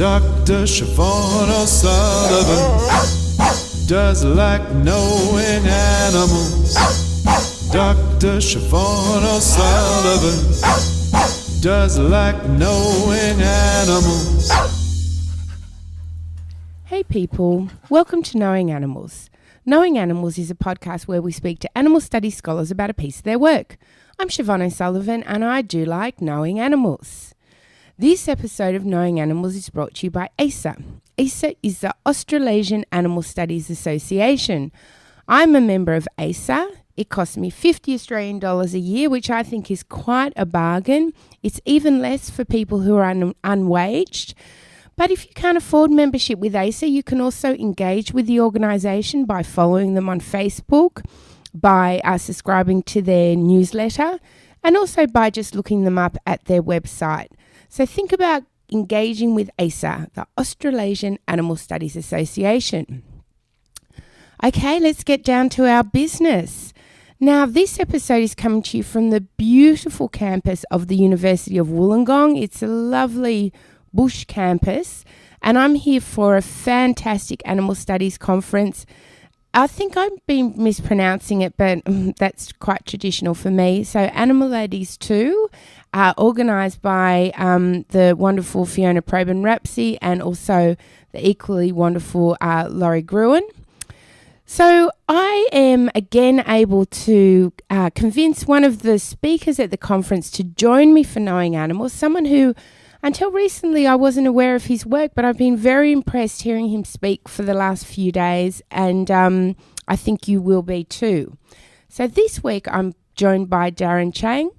Dr. Siobhan O'Sullivan does like knowing animals. Dr. Siobhan O'Sullivan does like knowing animals. Hey people, welcome to Knowing Animals. Knowing Animals is a podcast where we speak to animal studies scholars about a piece of their work. I'm Siobhan O'Sullivan and I do like knowing animals. This episode of Knowing Animals is brought to you by ASA. ASA is the Australasian Animal Studies Association. I'm a member of ASA. It costs me $50 Australian a year, which I think is quite a bargain. It's even less for people who are unwaged. But if you can't afford membership with ASA, you can also engage with the organisation by following them on Facebook, by subscribing to their newsletter, and also by just looking them up at their website. So think about engaging with ASA, the Australasian Animal Studies Association. Okay, let's get down to our business. Now, this episode is coming to you from the beautiful campus of the University of Wollongong. It's a lovely bush campus, and I'm here for a fantastic animal studies conference. I think I've been mispronouncing it, but that's quite traditional for me. So Animal Ladies 2 are organised by the wonderful Fiona Probyn-Rapsey and also the equally wonderful Laurie Gruen. So I am again able to convince one of the speakers at the conference to join me for Knowing Animals, someone who until recently I wasn't aware of his work, but I've been very impressed hearing him speak for the last few days, and I think you will be too. So this week I'm joined by Darren Chang.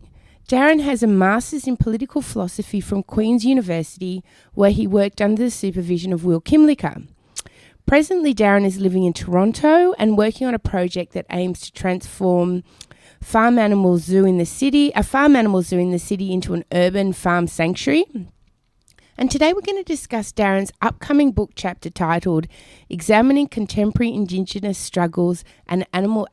Darren has a Master's in Political Philosophy from Queen's University, where he worked under the supervision of Will Kimlicka. Presently, Darren is living in Toronto and working on a project that aims to transform a farm animal zoo in the city into an urban farm sanctuary. And today we're going to discuss Darren's upcoming book chapter titled Examining Contemporary Indigenous Struggles and Animal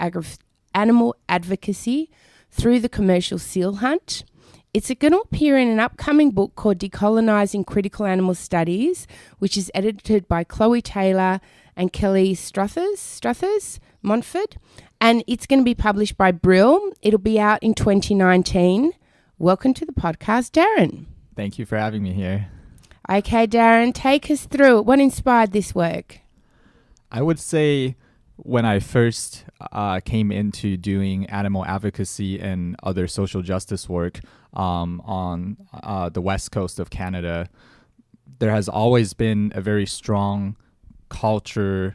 Advocacy Through the Commercial Seal Hunt. It's going to appear in an upcoming book called Decolonizing Critical Animal Studies, which is edited by Chloe Taylor and Kelly Struthers, Montford. And it's going to be published by Brill. It'll be out in 2019. Welcome to the podcast, Darren. Thank you for having me here. Okay, Darren, take us through it. What inspired this work? I would say when I first came into doing animal advocacy and other social justice work on the west coast of Canada, there has always been a very strong culture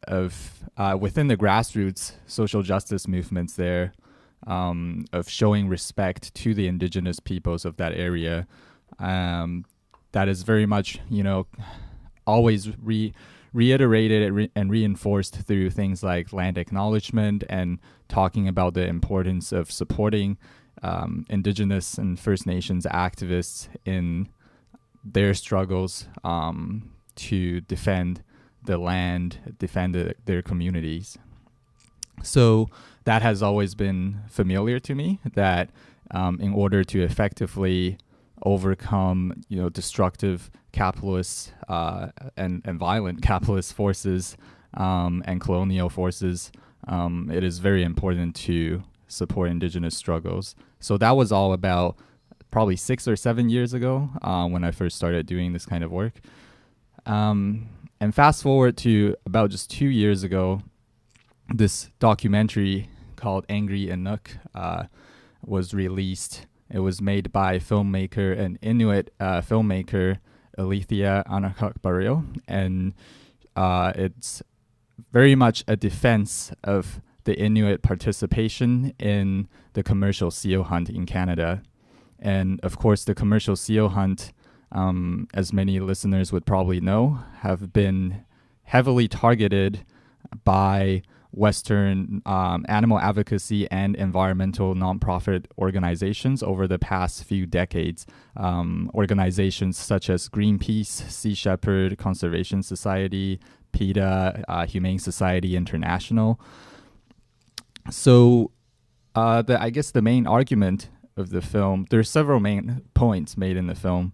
of within the grassroots social justice movements there, of showing respect to the Indigenous peoples of that area. That is very much, always reiterated and reinforced through things like land acknowledgement and talking about the importance of supporting Indigenous and First Nations activists in their struggles to defend the land, defend their communities. So that has always been familiar to me, that in order to effectively overcome, destructive capitalist and violent capitalist forces and colonial forces, it is very important to support Indigenous struggles. So that was all about probably 6 or 7 years ago when I first started doing this kind of work. And fast forward to about just 2 years ago, this documentary called Angry Inuk was released. It was made by filmmaker and Inuit filmmaker Alethea Anakakbaril, and it's very much a defense of the Inuit participation in the commercial seal hunt in Canada. And of course, the commercial seal hunt, as many listeners would probably know, have been heavily targeted by Western animal advocacy and environmental nonprofit organizations over the past few decades. Organizations such as Greenpeace, Sea Shepherd Conservation Society, PETA, Humane Society International. So I guess the main argument of the film, there are several main points made in the film.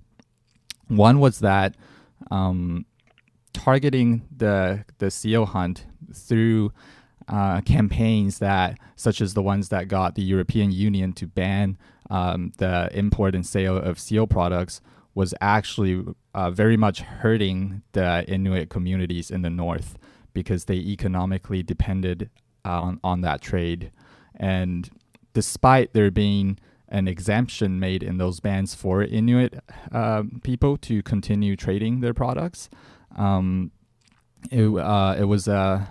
One was that targeting the seal hunt through campaigns such as the ones that got the European Union to ban the import and sale of seal products was actually very much hurting the Inuit communities in the north, because they economically depended on that trade. And despite there being an exemption made in those bans for Inuit people to continue trading their products, it was the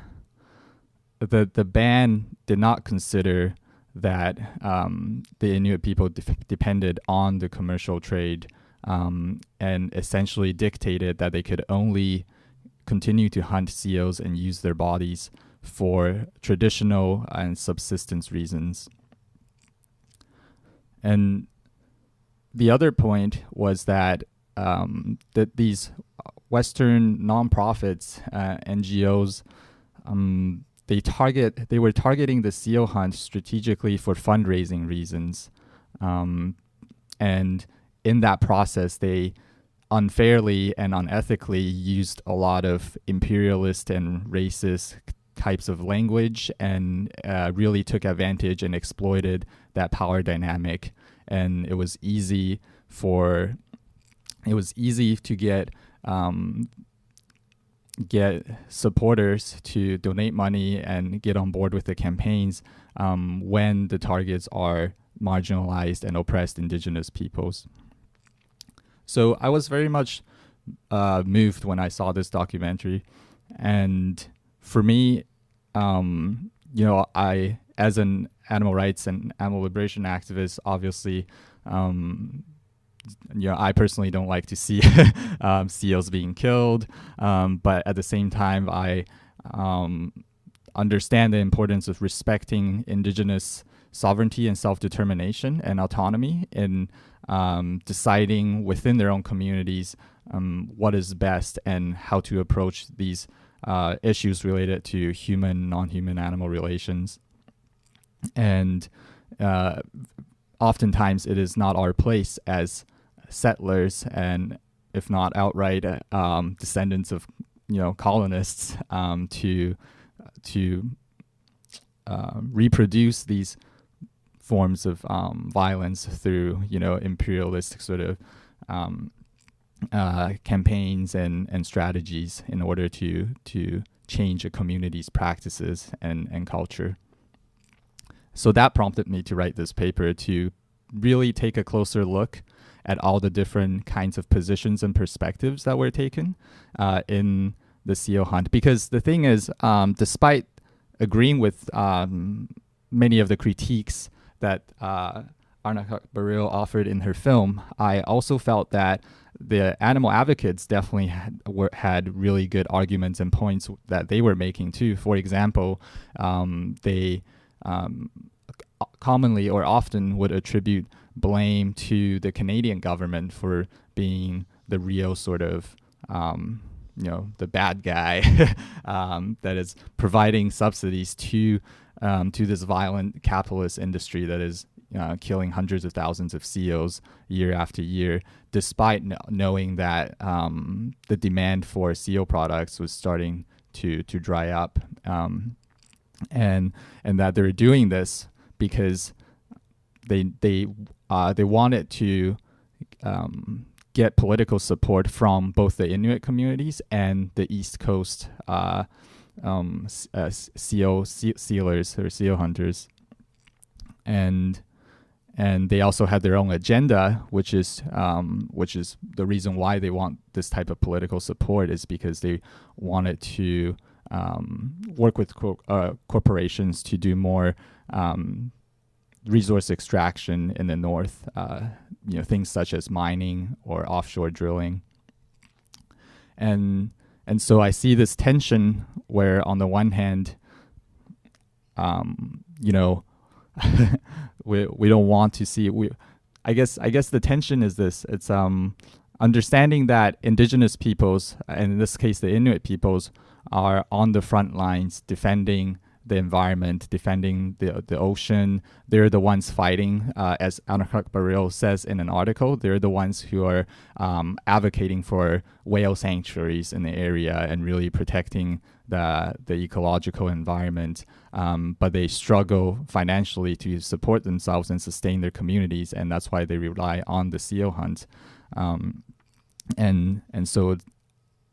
ban did not consider that the Inuit people depended on the commercial trade, and essentially dictated that they could only continue to hunt seals and use their bodies for traditional and subsistence reasons. And the other point was that that these Western nonprofits, NGOs, they were targeting the seal hunt strategically for fundraising reasons, and in that process, they unfairly and unethically used a lot of imperialist and racist types of language, and really took advantage and exploited that power dynamic. And it was easy to get supporters to donate money and get on board with the campaigns when the targets are marginalized and oppressed Indigenous peoples. So I was very much moved when I saw this documentary. And for me, I, as an animal rights and animal liberation activist, obviously, I personally don't like to see seals being killed, but at the same time, I understand the importance of respecting Indigenous sovereignty and self-determination and autonomy in deciding within their own communities what is best and how to approach these issues related to human, non-human animal relations. And oftentimes it is not our place as settlers, and if not outright descendants of colonists, to reproduce these forms of violence through imperialistic sort of campaigns and strategies in order to change a community's practices and culture. So that prompted me to write this paper, to really take a closer look at all the different kinds of positions and perspectives that were taken in the seal hunt. Because the thing is, despite agreeing with many of the critiques that Arna Brill offered in her film, I also felt that the animal advocates definitely had really good arguments and points that they were making too. For example, they commonly or often would attribute blame to the Canadian government for being the real sort of the bad guy that is providing subsidies to this violent capitalist industry that is killing hundreds of thousands of seals year after year, despite knowing that the demand for seal products was starting to dry up, and that they're doing this because they wanted to get political support from both the Inuit communities and the East Coast sealers or seal hunters, and they also had their own agenda, which is the reason why they want this type of political support, is because they wanted to work with corporations to do more resource extraction in the north, things such as mining or offshore drilling. And so I see this tension where, on the one hand, we don't want to see. I guess the tension is this: it's understanding that Indigenous peoples, and in this case the Inuit peoples, are on the front lines defending the environment, defending the ocean. They're the ones fighting, as Brill says in an article, they're the ones who are advocating for whale sanctuaries in the area and really protecting the ecological environment. But they struggle financially to support themselves and sustain their communities, and that's why they rely on the seal hunt. And so it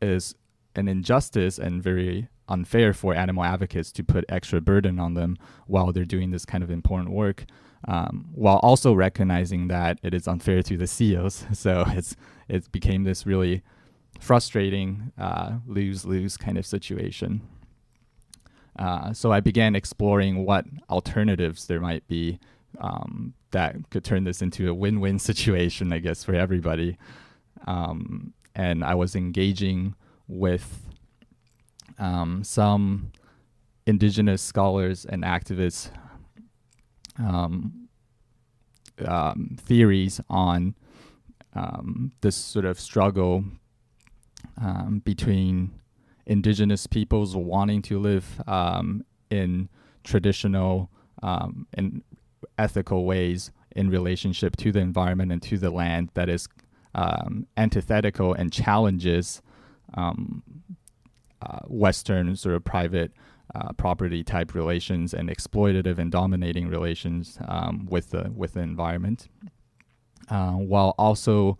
is an injustice and very unfair for animal advocates to put extra burden on them while they're doing this kind of important work, while also recognizing that it is unfair to the seals. So it became this really frustrating lose-lose kind of situation. So I began exploring what alternatives there might be that could turn this into a win-win situation, I guess, for everybody. And I was engaging with some Indigenous scholars and activists' theories on this sort of struggle between Indigenous peoples wanting to live in traditional and ethical ways in relationship to the environment and to the land that is antithetical and challenges Western sort of private property type relations and exploitative and dominating relations with the environment, while also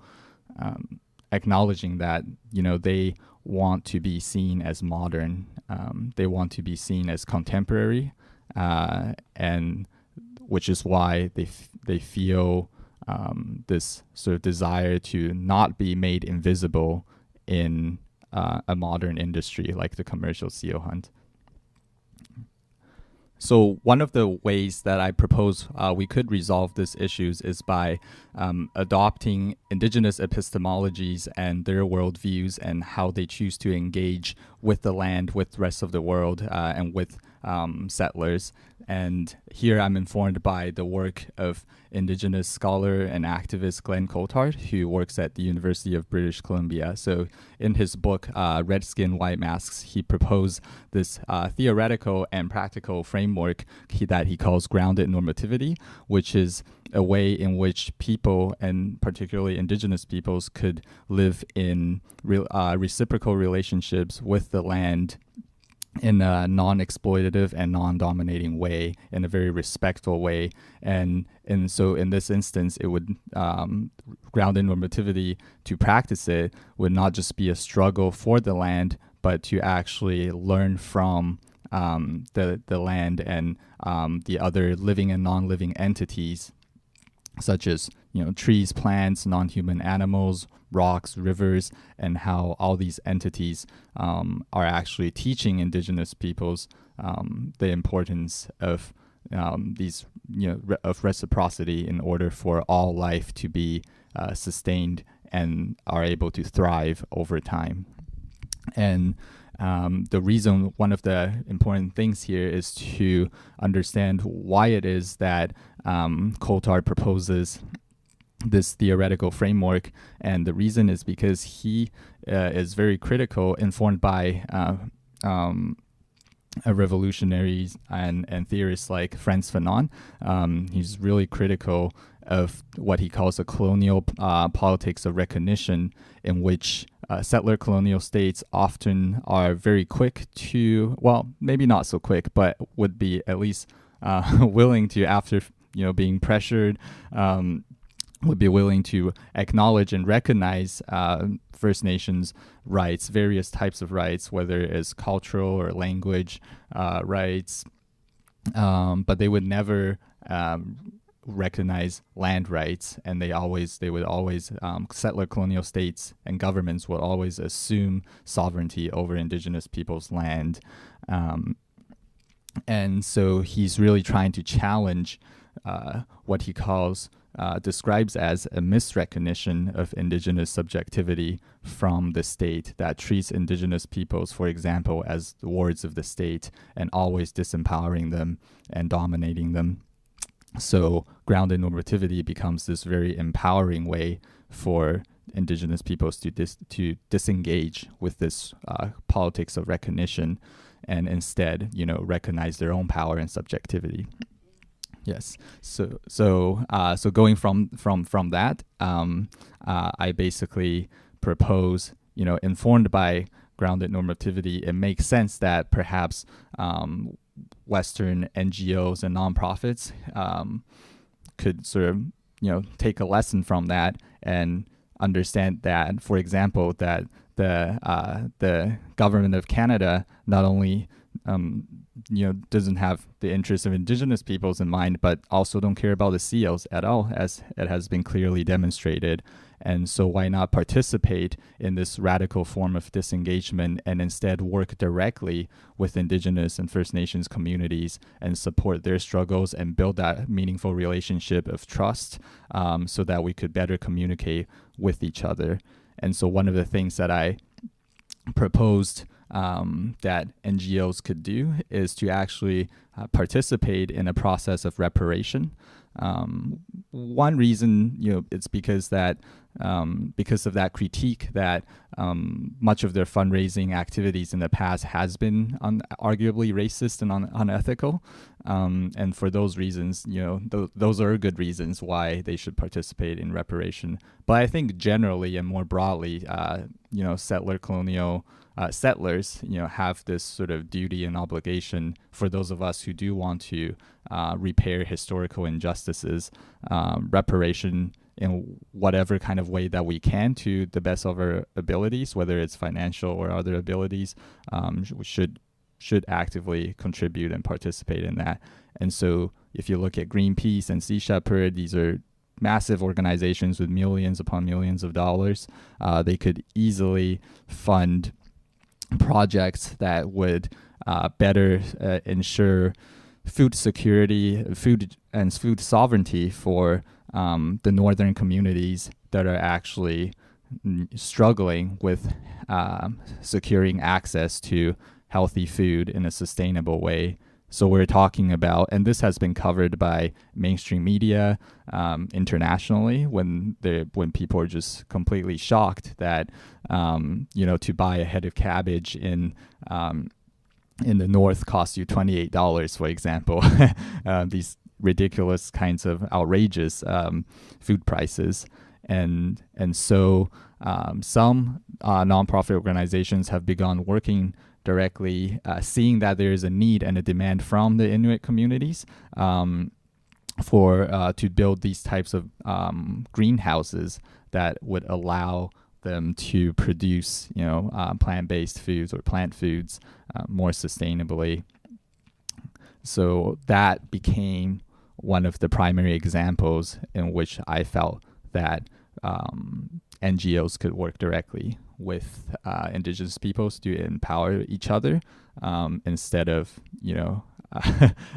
acknowledging that they want to be seen as modern, they want to be seen as contemporary, and which is why they feel this sort of desire to not be made invisible in a modern industry like the commercial seal hunt. So one of the ways that I propose we could resolve these issues is by adopting Indigenous epistemologies and their worldviews and how they choose to engage with the land, with the rest of the world, and with settlers. And here I'm informed by the work of Indigenous scholar and activist Glenn Coulthard, who works at the University of British Columbia. So in his book, Red Skin, White Masks, he proposed this theoretical and practical framework that he calls grounded normativity, which is a way in which people, and particularly Indigenous peoples, could live in reciprocal relationships with the land in a non-exploitative and non-dominating way, in a very respectful way. And so in this instance, it would grounded normativity, to practice it, would not just be a struggle for the land, but to actually learn from the land and the other living and non-living entities, such as trees, plants, non-human animals, rocks, rivers, and how all these entities are actually teaching Indigenous peoples the importance of of reciprocity in order for all life to be sustained and are able to thrive over time. And the reason, one of the important things here is to understand why it is that Coulthard proposes this theoretical framework. And the reason is because he is very critical, informed by revolutionaries and theorists like Frantz Fanon. He's really critical of what he calls a colonial politics of recognition, in which settler colonial states often are very quick to, well, maybe not so quick, but would be at least willing to, after being pressured, would be willing to acknowledge and recognize First Nations rights, various types of rights, whether it's cultural or language rights, but they would never recognize land rights, and they would always settler colonial states and governments would always assume sovereignty over Indigenous people's land, and so he's really trying to challenge what he describes as a misrecognition of Indigenous subjectivity from the state that treats Indigenous peoples, for example, as the wards of the state and always disempowering them and dominating them. So grounded normativity becomes this very empowering way for Indigenous peoples to disengage with this politics of recognition. and instead, recognize their own power and subjectivity. Yes. So going from that, I basically propose, informed by grounded normativity, it makes sense that perhaps Western NGOs and nonprofits could sort of, take a lesson from that and understand that, for example, that the government of Canada not only doesn't have the interests of Indigenous peoples in mind, but also don't care about the seals at all, as it has been clearly demonstrated. And so why not participate in this radical form of disengagement and instead work directly with Indigenous and First Nations communities and support their struggles and build that meaningful relationship of trust, so that we could better communicate with each other. And so one of the things that I proposed that NGOs could do is to actually participate in a process of reparation. One reason, it's because of that critique that much of their fundraising activities in the past has been arguably racist and unethical. And for those reasons, those are good reasons why they should participate in reparation. But I think generally and more broadly, colonial settlers, have this sort of duty and obligation for those of us who do want to repair historical injustices, reparation in whatever kind of way that we can to the best of our abilities, whether it's financial or other abilities, we should actively contribute and participate in that. And so if you look at Greenpeace and Sea Shepherd, these are massive organizations with millions upon millions of dollars. They could easily fund projects that would better ensure food security, food sovereignty for the northern communities that are actually struggling with securing access to healthy food in a sustainable way. So we're talking about, and this has been covered by mainstream media internationally, when people are just completely shocked that to buy a head of cabbage in the north costs you $28, for example. These ridiculous kinds of outrageous food prices, and so some nonprofit organizations have begun working directly, seeing that there is a need and a demand from the Inuit communities to build these types of greenhouses that would allow them to produce, plant-based foods or plant foods more sustainably. So that became one of the primary examples in which I felt that NGOs could work directly with Indigenous peoples to empower each other, instead of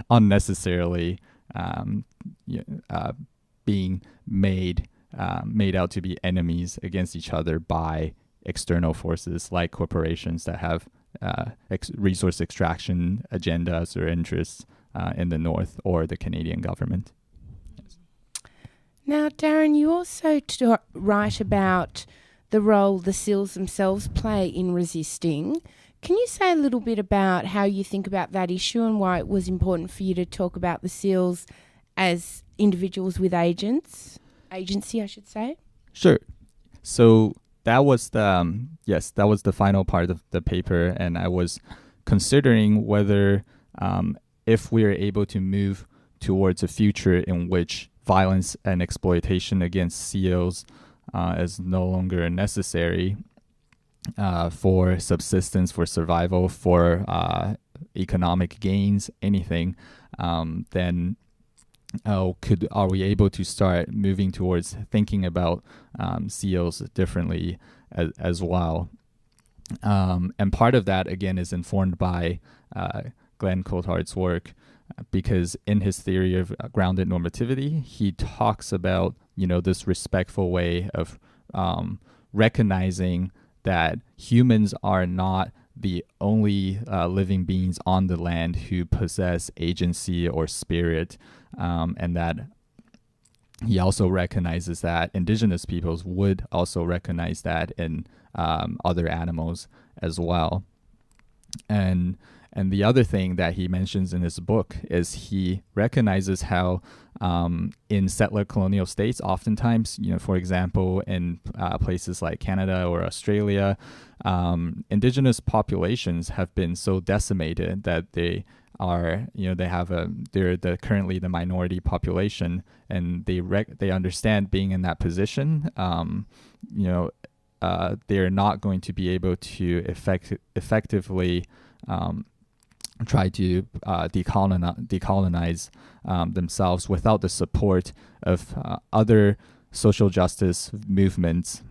unnecessarily being made out to be enemies against each other by external forces like corporations that have resource extraction agendas or interests in the North, or the Canadian government. Yes. Now, Darren, you also write about the role the seals themselves play in resisting. Can you say a little bit about how you think about that issue and why it was important for you to talk about the seals as individuals with agency, I should say? Sure. So that was the final part of the paper, and I was considering whether if we are able to move towards a future in which violence and exploitation against seals is no longer necessary for subsistence, for survival, for economic gains, anything, then are we able to start moving towards thinking about seals differently as well? And part of that, again, is informed by Glenn Coulthard's work, because in his theory of grounded normativity, he talks about, this respectful way of recognizing that humans are not the only living beings on the land who possess agency or spirit, and that he also recognizes that Indigenous peoples would also recognize that in other animals as well. And And the other thing that he mentions in his book is he recognizes how in settler colonial states, oftentimes, for example, in places like Canada or Australia, Indigenous populations have been so decimated that they are, they're currently the minority population, and they understand being in that position. They're not going to be able to effectively try to decolonize themselves without the support of other social justice movements.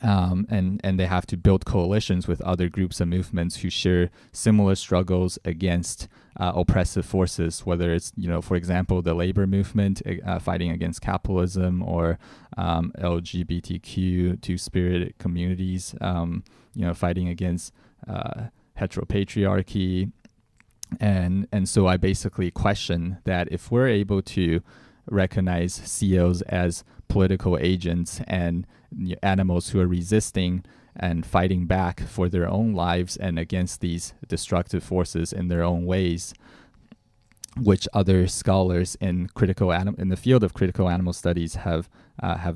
And they have to build coalitions with other groups and movements who share similar struggles against oppressive forces, whether it's, for example, the labor movement fighting against capitalism, or LGBTQ two-spirit communities, fighting against heteropatriarchy. And so I basically question that if we're able to recognize seals as political agents and animals who are resisting and fighting back for their own lives and against these destructive forces in their own ways, which other scholars in the field of critical animal studies have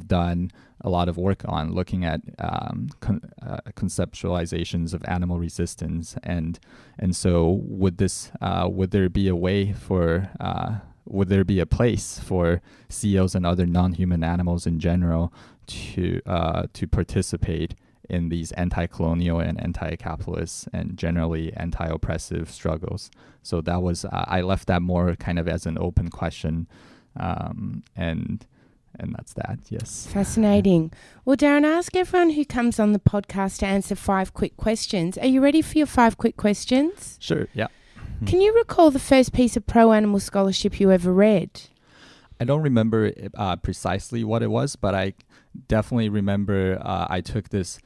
done a lot of work on, looking at conceptualizations of animal resistance, and so would there be a way for would there be a place for seals and other non-human animals in general to participate in these anti-colonial and anti-capitalist and generally anti-oppressive struggles? So that was I left that more kind of as an open question, and that's that. Yes. Fascinating. Well, Darren, I ask everyone who comes on the podcast to answer 5 quick questions. Are you ready for your 5 quick questions? Sure. Yeah. Can you recall the first piece of pro-animal scholarship you ever read? I don't remember precisely what it was, but I definitely remember I took this.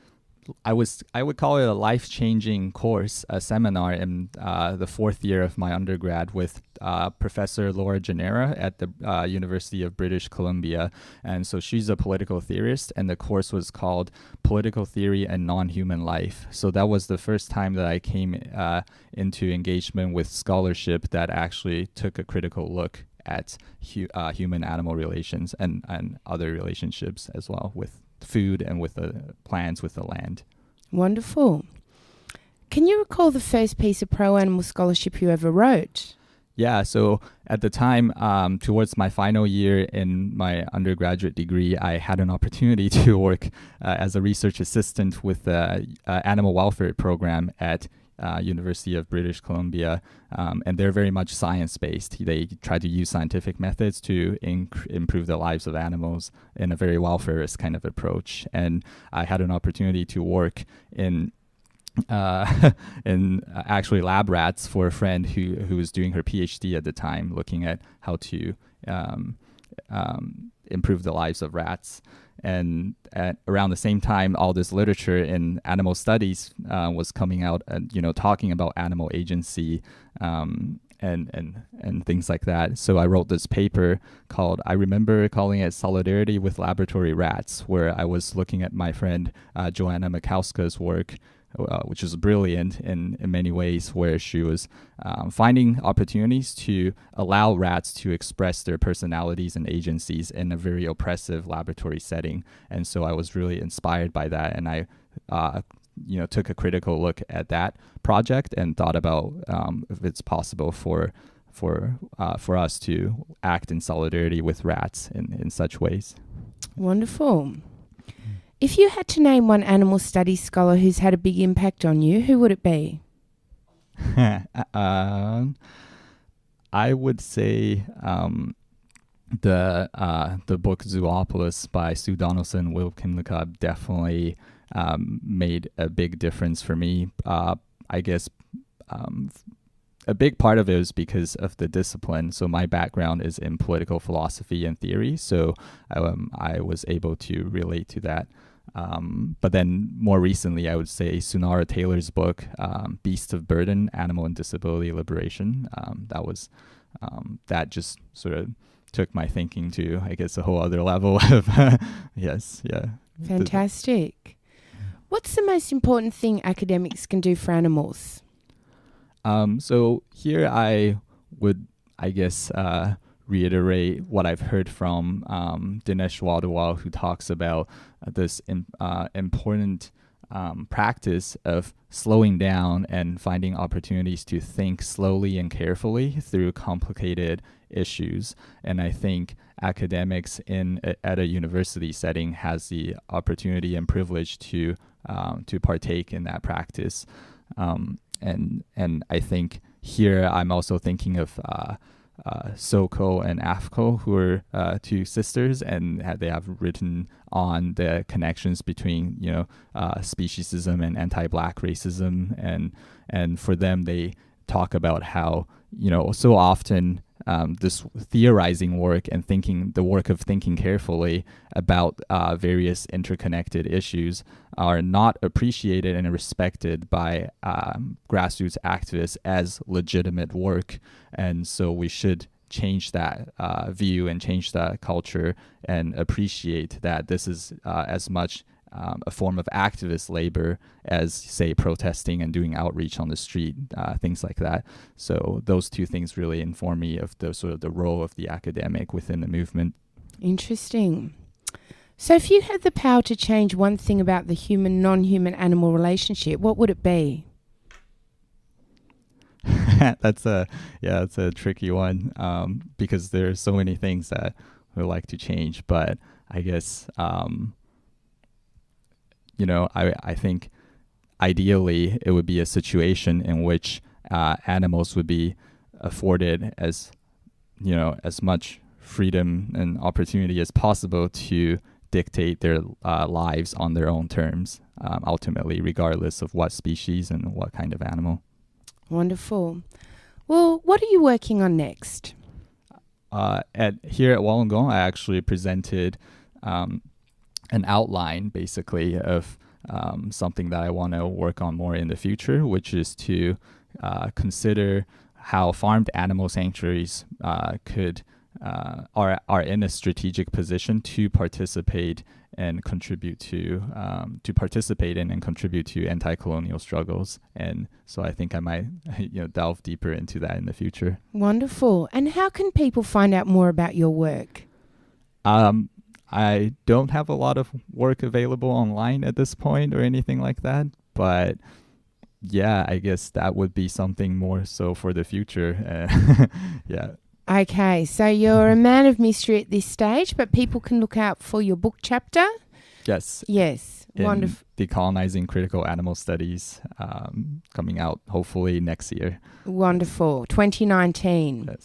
I would call it a life-changing course, a seminar in the 4th year of my undergrad with Professor Laura Genera at the University of British Columbia. And so she's a political theorist, and the course was called Political Theory and Non-Human Life. So that was the first time that I came into engagement with scholarship that actually took a critical look at human-animal relations and other relationships as well, with food and with the plants, with the land. Wonderful. Can you recall the first piece of pro-animal scholarship you ever wrote? Yeah, so at the time, towards my final year in my undergraduate degree, I had an opportunity to work as a research assistant with the animal welfare program at University of British Columbia, and they're very much science-based. They try to use scientific methods to improve the lives of animals in a very welfarist kind of approach. And I had an opportunity to work in actually lab rats for a friend who was doing her PhD at the time, looking at how to improve the lives of rats. And at around the same time, all this literature in animal studies was coming out, talking about animal agency and things like that. So I wrote this paper I remember calling it Solidarity with Laboratory Rats, where I was looking at my friend Joanna Mikowska's work, which was brilliant in many ways, where she was finding opportunities to allow rats to express their personalities and agencies in a very oppressive laboratory setting. And so I was really inspired by that, and I took a critical look at that project and thought about if it's possible for us to act in solidarity with rats in such ways. Wonderful. If you had to name one animal studies scholar who's had a big impact on you, who would it be? I would say the book Zoopolis by Sue Donaldson, Will Kimlicka definitely made a big difference for me. I guess a big part of it was because of the discipline. So my background is in political philosophy and theory, so I was able to relate to that. But then more recently, I would say Sunara Taylor's book, Beasts of Burden, Animal and Disability Liberation. That just sort of took my thinking to, I guess, a whole other level of, yes, yeah. Fantastic. What's the most important thing academics can do for animals? So here I would, I guess, reiterate what I've heard from Dinesh Wadawal, who talks about this important practice of slowing down and finding opportunities to think slowly and carefully through complicated issues. And I think academics at a university setting has the opportunity and privilege to partake in that practice. And I think here I'm also thinking of Soko and Afko, who are two sisters, and they have written on the connections between speciesism and anti-Black racism, and for them they talk about how so often this theorizing work and the work of thinking carefully about various interconnected issues are not appreciated and respected by grassroots activists as legitimate work. And so we should change that view and change that culture and appreciate that this is as much a form of activist labor as, say, protesting and doing outreach on the street, things like that. So those two things really inform me of the role of the academic within the movement. Interesting. So if you had the power to change one thing about the human-non-human animal relationship, what would it be? That's a tricky one, because there are so many things that we like to change, but I guess I think ideally it would be a situation in which animals would be afforded as much freedom and opportunity as possible to dictate their lives on their own terms, ultimately, regardless of what species and what kind of animal. Wonderful. Well, what are you working on next? Here at Wollongong, I actually presented an outline, basically, of something that I want to work on more in the future, which is to consider how farmed animal sanctuaries are in a strategic position to participate and contribute to anti-colonial struggles. And so I think I might delve deeper into that in the future. Wonderful. And how can people find out more about your work? I don't have a lot of work available online at this point or anything like that, but yeah, I guess that would be something more so for the future. Yeah. Okay, so you're a man of mystery at this stage, but people can look out for your book chapter? Yes. Yes. Wonderful. Decolonizing Critical Animal Studies, coming out hopefully next year. Wonderful. 2019. Yes.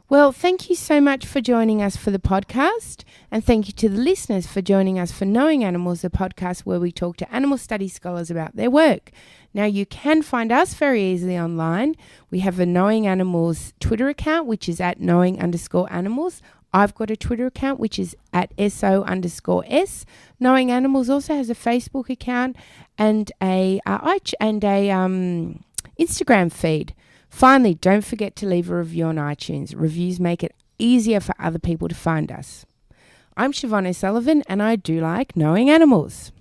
Well, thank you so much for joining us for the podcast, and thank you to the listeners for joining us for Knowing Animals, a podcast where we talk to animal studies scholars about their work. Now, you can find us very easily online. We have a Knowing Animals Twitter account, which is at knowing_animals. I've got a Twitter account, which is at SO_S. Knowing Animals also has a Facebook account and a Instagram feed. Finally, don't forget to leave a review on iTunes. Reviews make it easier for other people to find us. I'm Siobhan O'Sullivan, and I do like knowing animals.